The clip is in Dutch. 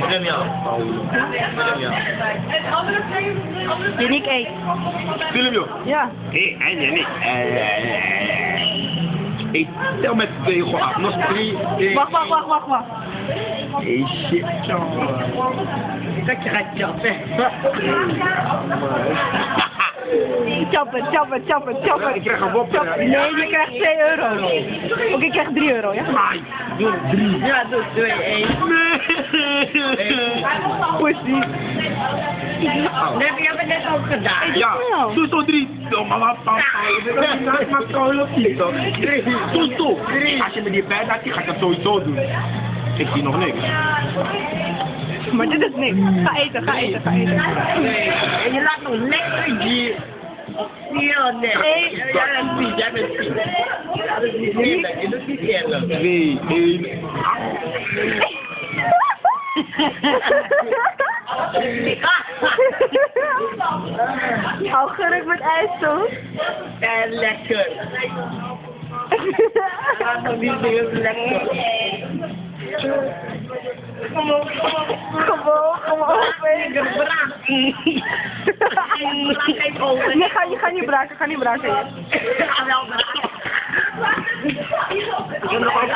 Film jou. Film jou. Uniek eet. Film jou. Ja. Nee. Ik tel met 2 gewoon af. Nog 3. Wacht. Hey shit, jongen. Dat je gaat chappen. Chappen. Ik krijg een wopper. Nee, je krijgt 2 euro. Oké, ik krijg 3 euro, ja? Nee, doe 3. Ja, doe 2, 1. Nee. Pussy. Dat heb je net ook gedaan. Ja, doe zo 3. Mama, papa. Ik maak trouwens op niet, toch? 3. Doe. Als je me die pijn laat, ga ik het sowieso doen. Ik zie nog niks. Maar dit is niks. Ga eten. Nee. En je laat nog lekker hier. Ja, nee. Jij bent vies. Dat is niet eerlijk. Je doet niet eerlijk. 2, 1. Augurk met ijssoep. En lekker. Dat is niet heel lekker. Kom op. Lekker braak. Nee, ga niet braken. Ga wel braak. Ik heb nog een